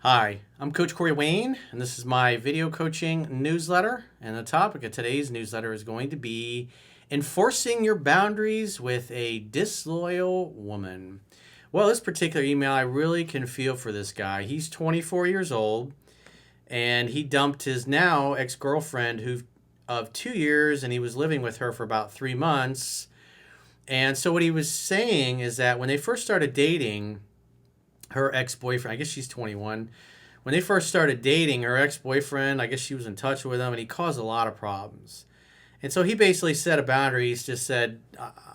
Hi, I'm Coach Corey Wayne, and this is my video coaching newsletter. And the topic of today's newsletter is going to be enforcing your boundaries with a disloyal woman. Well, this particular email, I really can feel for this guy. He's 24 years old, and he dumped his now ex-girlfriend of 2 years, and he was living with her for about 3 months. And so what he was saying is that when they first started dating, her ex-boyfriend, I guess she's 21. When they first started dating, her ex-boyfriend, I guess she was in touch with him, and he caused a lot of problems. And so he basically set a boundary. He's just said,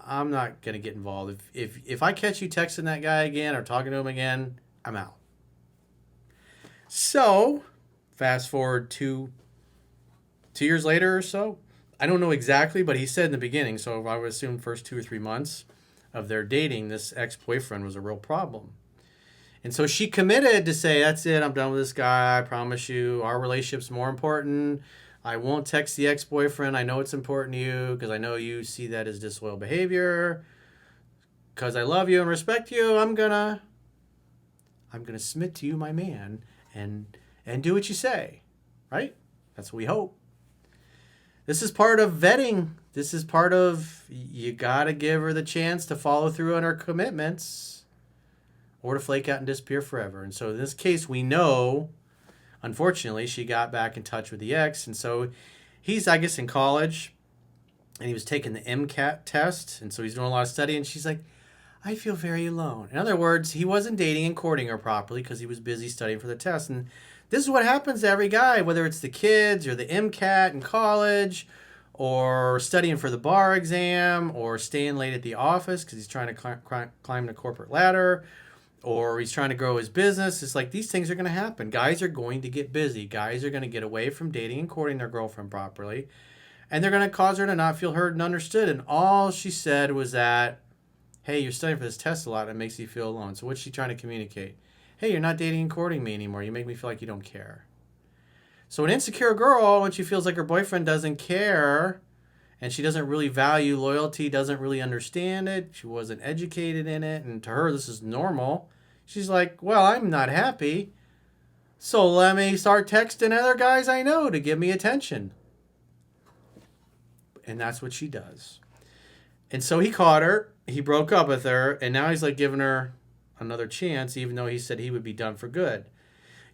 I'm not going to get involved. If I catch you texting that guy again or talking to him again, I'm out. So fast forward 2 years later or so. I don't know exactly, but he said in the beginning, so I would assume first 2 or 3 months of their dating, this ex-boyfriend was a real problem. And so she committed to say, that's it, I'm done with this guy. I promise you, our relationship's more important. I won't text the ex-boyfriend. I know it's important to you because I know you see that as disloyal behavior. Because I love you and respect you, I'm gonna submit to you, my man, and do what you say, right? That's what we hope. This is part of vetting. This is part of, you gotta give her the chance to follow through on her commitments, or to flake out and disappear forever. And so in this case, we know, unfortunately, she got back in touch with the ex. And so he's, I guess, in college, and he was taking the MCAT test. And so he's doing a lot of studying. And she's like, I feel very alone. In other words, he wasn't dating and courting her properly because he was busy studying for the test. And this is what happens to every guy, whether it's the kids or the MCAT in college, or studying for the bar exam, or staying late at the office because he's trying to climb the corporate ladder, or he's trying to grow his business. It's like these things are going to happen. Guys are going to get busy. Guys are going to get away from dating and courting their girlfriend properly. And they're going to cause her to not feel heard and understood. And all she said was that, hey, you're studying for this test a lot and it makes you feel alone. So what's she trying to communicate? Hey, you're not dating and courting me anymore. You make me feel like you don't care. So an insecure girl, when she feels like her boyfriend doesn't care and she doesn't really value loyalty, doesn't really understand it, she wasn't educated in it, and to her this is normal, she's like, well, I'm not happy, so let me start texting other guys I know to give me attention. And that's what she does. And so he caught her, he broke up with her, and now he's like giving her another chance, even though he said he would be done for good.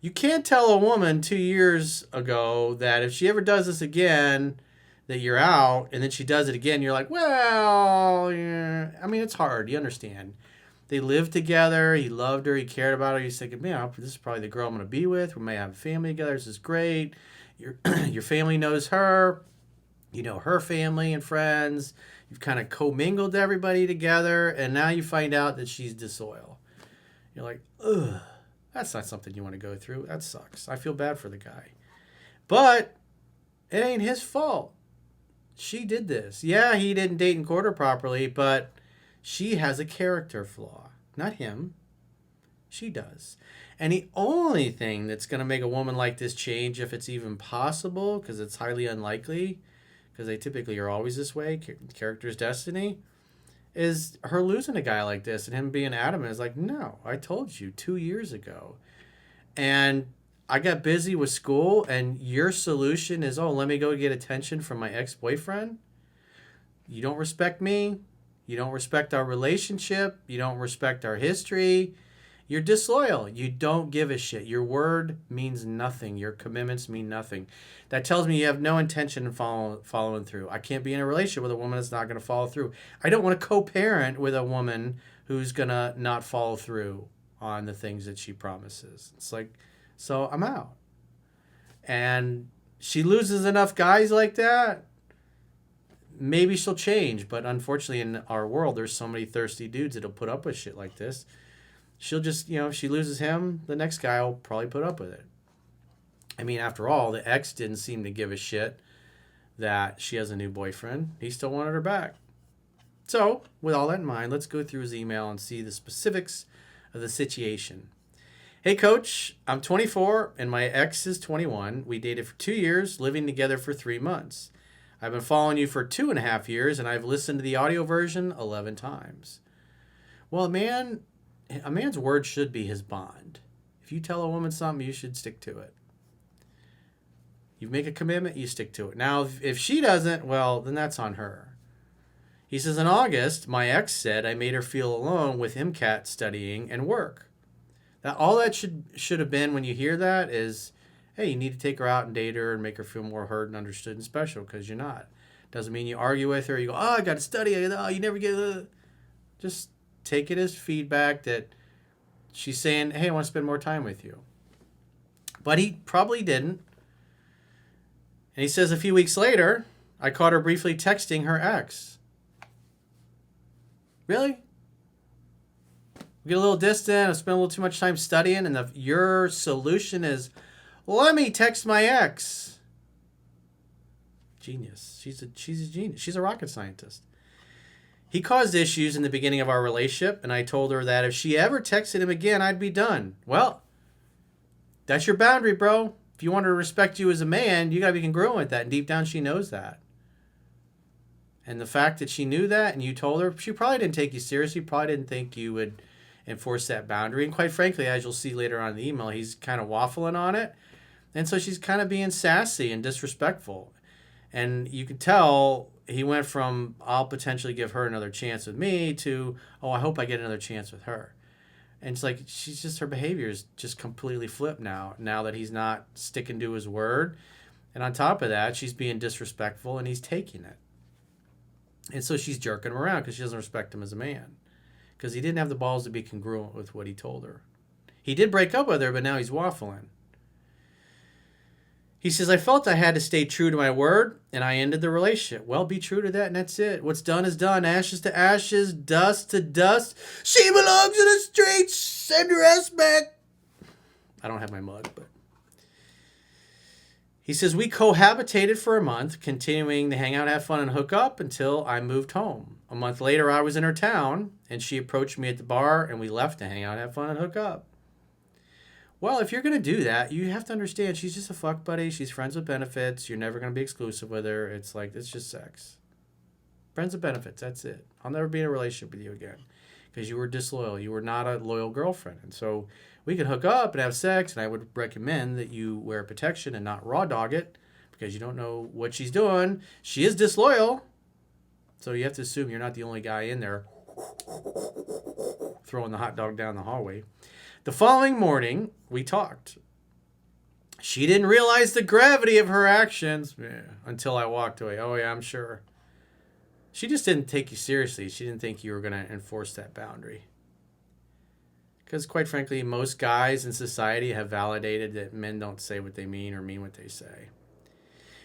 You can't tell a woman 2 years ago that if she ever does this again, that you're out, and then she does it again, you're like, well, yeah. I mean, it's hard. You understand. They lived together. He loved her. He cared about her. He's thinking, man, this is probably the girl I'm going to be with. We may have a family together. This is great. Your family knows her. You know her family and friends. You've kind of commingled everybody together, and now you find out that she's disloyal. You're like, ugh, that's not something you want to go through. That sucks. I feel bad for the guy. But it ain't his fault. She did this. Yeah, he didn't date and court her properly, but she has a character flaw. Not him. She does. And the only thing that's going to make a woman like this change, if it's even possible, because it's highly unlikely, because they typically are always this way, character's destiny, is her losing a guy like this and him being adamant. Is like, no, I told you 2 years ago. And I got busy with school, and your solution is, oh, let me go get attention from my ex-boyfriend. You don't respect me. You don't respect our relationship. You don't respect our history. You're disloyal. You don't give a shit. Your word means nothing. Your commitments mean nothing. That tells me you have no intention of following through. I can't be in a relationship with a woman that's not going to follow through. I don't want to co-parent with a woman who's going to not follow through on the things that she promises. It's like, so I'm out. And she loses enough guys like that, maybe she'll change. But unfortunately, in our world, there's so many thirsty dudes that'll put up with shit like this. She'll just, if she loses him, the next guy will probably put up with it. I mean, after all, the ex didn't seem to give a shit that she has a new boyfriend. He still wanted her back. So, with all that in mind, let's go through his email and see the specifics of the situation. Hey, Coach, I'm 24 and my ex is 21. We dated for 2 years, living together for 3 months. I've been following you for 2.5 years, and I've listened to the audio version 11 times. Well, a man's word should be his bond. If you tell a woman something, you should stick to it. You make a commitment, you stick to it. Now, if she doesn't, well, then that's on her. He says, in August, my ex said I made her feel alone with MCAT studying and work. All that should have been when you hear that is, hey, you need to take her out and date her and make her feel more heard and understood and special, because you're not. Doesn't mean you argue with her. You go, oh, I got to study. Oh, you never get. Just take it as feedback that she's saying, hey, I want to spend more time with you. But he probably didn't. And he says a few weeks later, I caught her briefly texting her ex. Really? We get a little distant, I spend a little too much time studying, and your solution is, let me text my ex. Genius. She's a genius. She's a rocket scientist. He caused issues in the beginning of our relationship, and I told her that if she ever texted him again, I'd be done. Well, that's your boundary, bro. If you want her to respect you as a man, you got to be congruent with that. And deep down, she knows that. And the fact that she knew that and you told her, she probably didn't take you seriously, probably didn't think you would enforce that boundary. And quite frankly, as you'll see later on in the email, he's kind of waffling on it. And so she's kind of being sassy and disrespectful. And you could tell he went from, I'll potentially give her another chance with me, to, oh, I hope I get another chance with her. And it's like, her behavior is just completely flipped now that he's not sticking to his word. And on top of that, she's being disrespectful and he's taking it. And so she's jerking him around because she doesn't respect him as a man. Because he didn't have the balls to be congruent with what he told her. He did break up with her, but now he's waffling. He says, I felt I had to stay true to my word, and I ended the relationship. Well, be true to that, and that's it. What's done is done. Ashes to ashes, dust to dust. She belongs in the streets. Send her ass back. I don't have my mug, but... He says, we cohabitated for a month, continuing to hang out, have fun, and hook up until I moved home. A month later, I was in her town, and she approached me at the bar, and we left to hang out, have fun, and hook up. Well, if you're going to do that, you have to understand she's just a fuck buddy. She's friends with benefits. You're never going to be exclusive with her. It's like, it's just sex. Friends with benefits, that's it. I'll never be in a relationship with you again because you were disloyal. You were not a loyal girlfriend. And so we can hook up and have sex, and I would recommend that you wear protection and not raw dog it because you don't know what she's doing. She is disloyal. So you have to assume you're not the only guy in there throwing the hot dog down the hallway. The following morning, we talked. She didn't realize the gravity of her actions until I walked away. Oh, yeah, I'm sure. She just didn't take you seriously. She didn't think you were going to enforce that boundary. Because, quite frankly, most guys in society have validated that men don't say what they mean or mean what they say.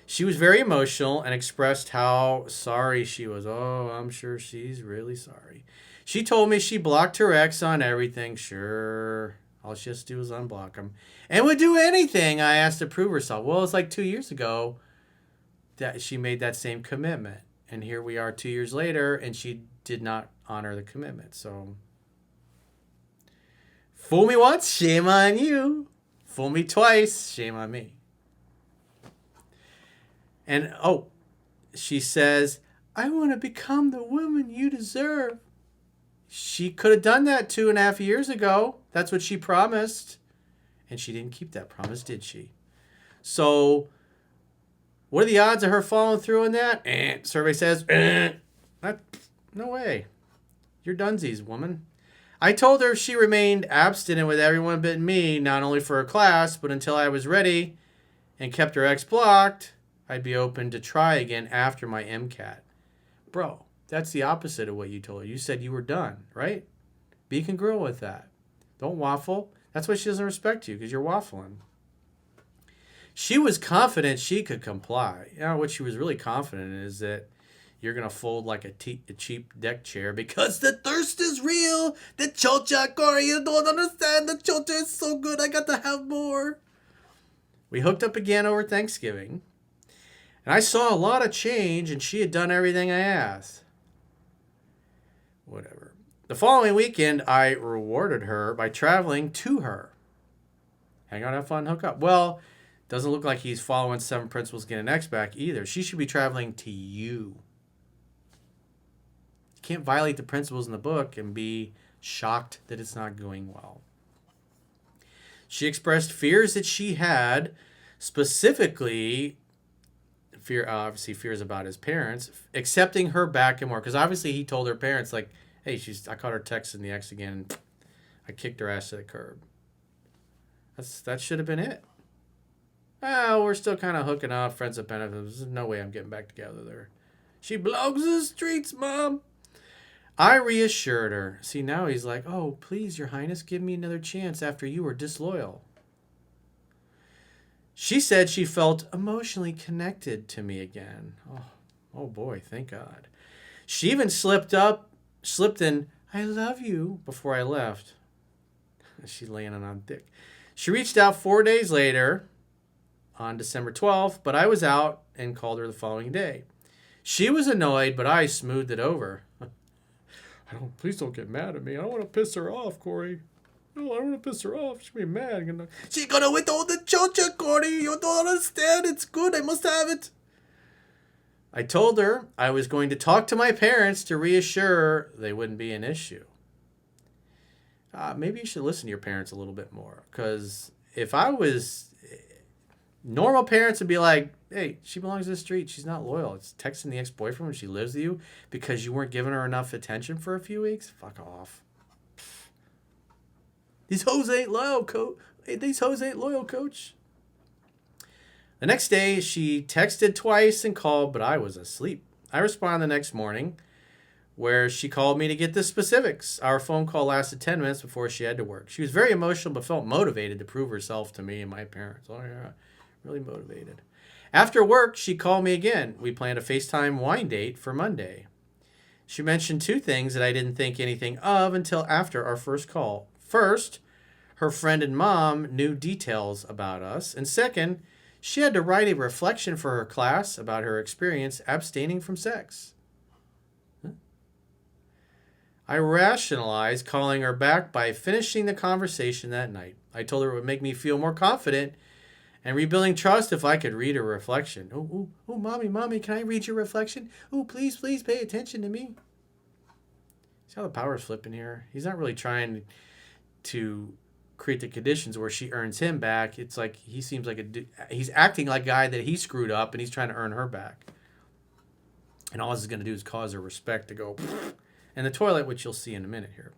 She was very emotional and expressed how sorry she was. Oh, I'm sure she's really sorry. She told me she blocked her ex on everything. Sure. All she has to do is unblock him. And would do anything I asked to prove herself. Well, it's like 2 years ago that she made that same commitment. And here we are 2 years later, and she did not honor the commitment. So, fool me once, shame on you. Fool me twice, shame on me. And, she says, I want to become the woman you deserve. She could have done that 2.5 years ago. That's what she promised. And she didn't keep that promise, did she? So, what are the odds of her following through on that? Survey says, no way. You're dunsies, woman. I told her if she remained abstinent with everyone but me, not only for her class, but until I was ready, and kept her ex blocked, I'd be open to try again after my MCAT. Bro, that's the opposite of what you told her. You said you were done, right? Be congruent with that. Don't waffle. That's why she doesn't respect you, because you're waffling. She was confident she could comply. You know, what she was really confident in is that you're going to fold like a cheap deck chair because the thirst is real. The chocha, Corey, you don't understand. The chocha is so good. I got to have more. We hooked up again over Thanksgiving. And I saw a lot of change, and she had done everything I asked. Whatever. The following weekend, I rewarded her by traveling to her. Hang out, have fun, hook up. Well, doesn't look like he's following 7 principles, get an X back either. She should be traveling to you. You can't violate the principles in the book and be shocked that it's not going well. She expressed fears that she had, specifically obviously fears about his parents accepting her back and more, because obviously he told her parents like, hey, I caught her texting the ex again, and I kicked her ass to the curb. That should have been it. Oh, we're still kind of hooking up, friends of benefits. There's no way I'm getting back together there. She belongs in the streets, Mom. I reassured her. See, now he's like, oh, please, Your Highness, give me another chance after you were disloyal. She said she felt emotionally connected to me again. Oh boy, thank God. She even slipped in, I love you, before I left. She's laying it on thick. She reached out 4 days later, on December 12th, but I was out and called her the following day. She was annoyed, but I smoothed it over. Please don't get mad at me. I don't want to piss her off, Corey. No, I don't want to piss her off. She'll be mad. She's gonna withhold the chocha, Corey. You don't understand. It's good. I must have it. I told her I was going to talk to my parents to reassure they wouldn't be an issue. Maybe you should listen to your parents a little bit more. Because if I was... Normal parents would be like, hey, she belongs to the street. She's not loyal. It's texting the ex-boyfriend when she lives with you because you weren't giving her enough attention for a few weeks. Fuck off. These hoes ain't loyal, coach. These hoes ain't loyal, coach. The next day, she texted twice and called, but I was asleep. I responded the next morning, where she called me to get the specifics. Our phone call lasted 10 minutes before she had to work. She was very emotional, but felt motivated to prove herself to me and my parents. Oh, yeah, really motivated. After work, she called me again. We planned a FaceTime wine date for Monday. She mentioned two things that I didn't think anything of until after our first call. First, her friend and mom knew details about us. And second, she had to write a reflection for her class about her experience abstaining from sex. I rationalized calling her back by finishing the conversation that night. I told her it would make me feel more confident and rebuilding trust if I could read her reflection. Oh, mommy, can I read your reflection? Oh, please pay attention to me. See how the power's flipping here? He's not really trying to create the conditions where she earns him back. It's like he seems like he's acting like a guy that he screwed up and he's trying to earn her back. And all this is going to do is cause her respect to go in the toilet, which you'll see in a minute here.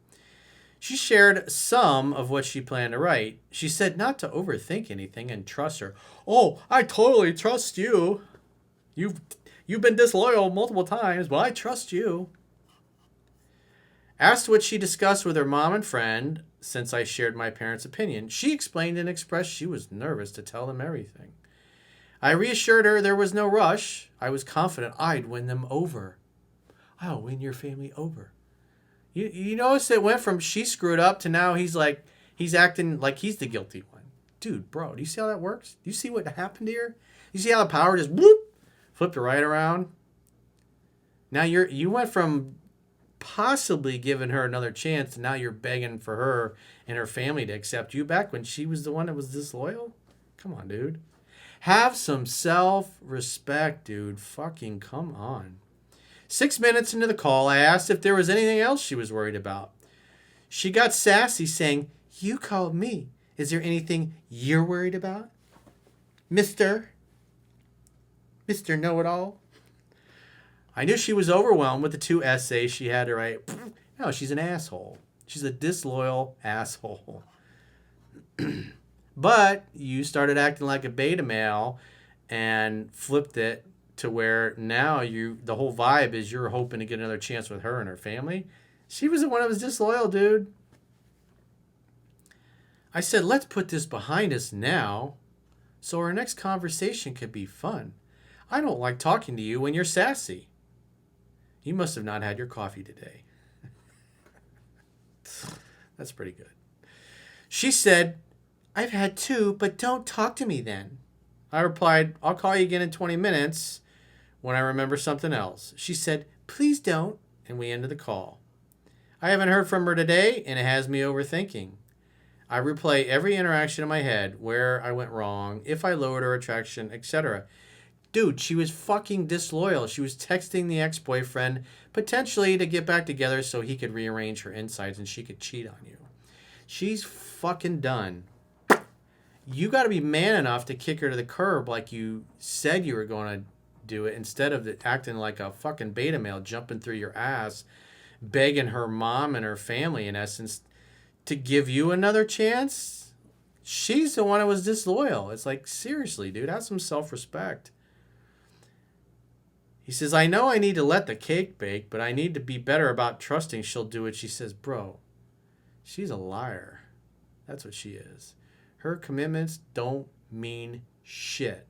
She shared some of what she planned to write. She said not to overthink anything and trust her. Oh, I totally trust you. You've been disloyal multiple times, but I trust you. Asked what she discussed with her mom and friend since I shared my parents' opinion. She explained and expressed she was nervous to tell them everything. I reassured her there was no rush. I was confident I'd win them over. I'll win your family over. You notice it went from she screwed up to now he's acting like he's the guilty one. Dude, bro, do you see how that works? Do you see what happened here? You see how the power just flipped it right around? Now you went from possibly giving her another chance, and now you're begging for her and her family to accept you back when she was the one that was disloyal? Come on, dude. Have some self-respect, dude. Fucking come on. 6 minutes into the call, I asked if there was anything else she was worried about. She got sassy, saying, you called me. Is there anything you're worried about? Mr. Know-It-All? I knew she was overwhelmed with the 2 essays she had to write. No, she's an asshole. She's a disloyal asshole. But you started acting like a beta male and flipped it to where now the whole vibe is you're hoping to get another chance with her and her family. She was the one that was disloyal, dude. I said, let's put this behind us now so our next conversation could be fun. I don't like talking to you when you're sassy. You must have not had your coffee today. That's pretty good. She said, I've had 2, but don't talk to me then. I replied, I'll call you again in 20 minutes when I remember something else. She said, please don't, and we ended the call. I haven't heard from her today, and it has me overthinking. I replay every interaction in my head, where I went wrong, if I lowered her attraction, etc. Dude, she was fucking disloyal. She was texting the ex-boyfriend, potentially to get back together so he could rearrange her insides and she could cheat on you. She's fucking done. You got to be man enough to kick her to the curb like you said you were going to do it, instead of acting like a fucking beta male jumping through your ass, begging her mom and her family, in essence, to give you another chance. She's the one that was disloyal. It's like, seriously, dude, have some self-respect. He says, I know I need to let the cake bake, but I need to be better about trusting she'll do what she says. Bro, she's a liar. That's what she is. Her commitments don't mean shit.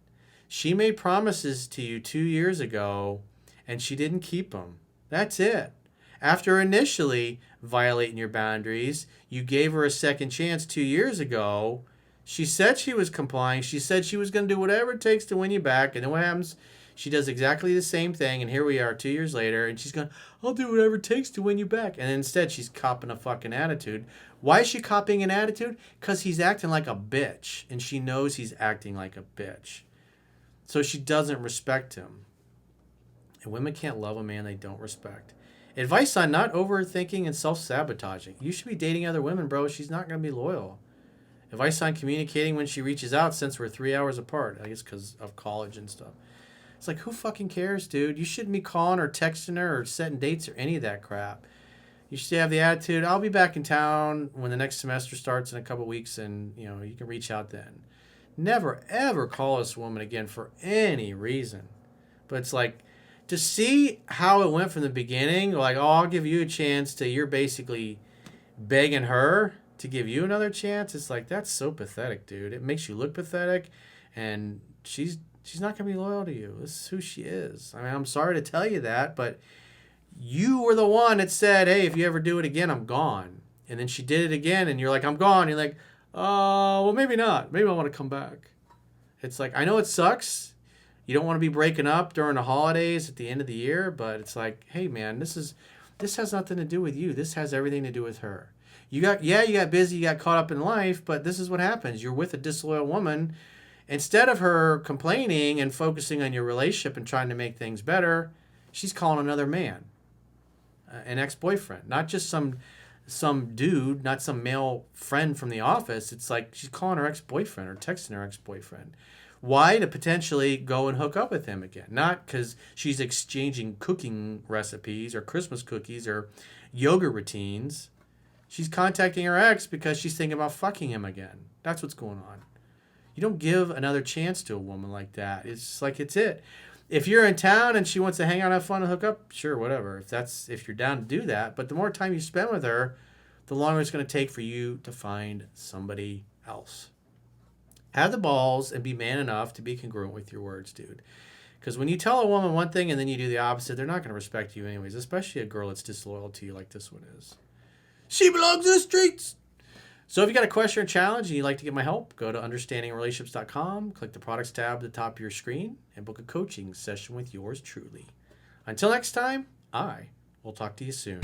She made promises to you 2 years ago, and she didn't keep them. That's it. After initially violating your boundaries, you gave her a second chance 2 years ago. She said she was complying. She said she was going to do whatever it takes to win you back. And then what happens? She does exactly the same thing. And here we are 2 years later. And she's going, I'll do whatever it takes to win you back. And instead, she's copping a fucking attitude. Why is she copying an attitude? Because he's acting like a bitch. And she knows he's acting like a bitch. So she doesn't respect him. And women can't love a man they don't respect. Advice on not overthinking and self-sabotaging. You should be dating other women, bro. She's not going to be loyal. Advice on communicating when she reaches out, since we're 3 hours apart. I guess because of college and stuff. It's like, who fucking cares, dude? You shouldn't be calling or texting her or setting dates or any of that crap. You should have the attitude, I'll be back in town when the next semester starts in a couple weeks, and you can reach out then. Never, ever call this woman again for any reason. But it's like, to see how it went from the beginning, like, oh, I'll give you a chance, to you're basically begging her to give you another chance. It's like, that's so pathetic, dude. It makes you look pathetic, and she's not going to be loyal to you. This is who she is. I mean, I'm sorry to tell you that, but you were the one that said, hey, if you ever do it again, I'm gone. And then she did it again, and you're like, I'm gone. You're like, oh, well, maybe not. Maybe I want to come back. It's like, I know it sucks. You don't want to be breaking up during the holidays at the end of the year, but it's like, hey, man, this has nothing to do with you. This has everything to do with her. You got busy, you got caught up in life, but this is what happens. You're with a disloyal woman. Instead of her complaining and focusing on your relationship and trying to make things better, she's calling another man, an ex-boyfriend, not just some dude, not some male friend from the office. It's like she's calling her ex-boyfriend or texting her ex-boyfriend. Why? To potentially go and hook up with him again. Not because she's exchanging cooking recipes or Christmas cookies or yoga routines. She's contacting her ex because she's thinking about fucking him again. That's what's going on. You don't give another chance to a woman like that. It's just like, it's it. If you're in town and she wants to hang out, have fun, and hook up, sure, whatever. If you're down to do that. But the more time you spend with her, the longer it's going to take for you to find somebody else. Have the balls and be man enough to be congruent with your words, dude. Because when you tell a woman one thing and then you do the opposite, they're not going to respect you anyways, especially a girl that's disloyal to you like this one is. She belongs in the streets. So if you got a question or challenge and you'd like to get my help, go to understandingrelationships.com, click the products tab at the top of your screen, and book a coaching session with yours truly. Until next time, I will talk to you soon.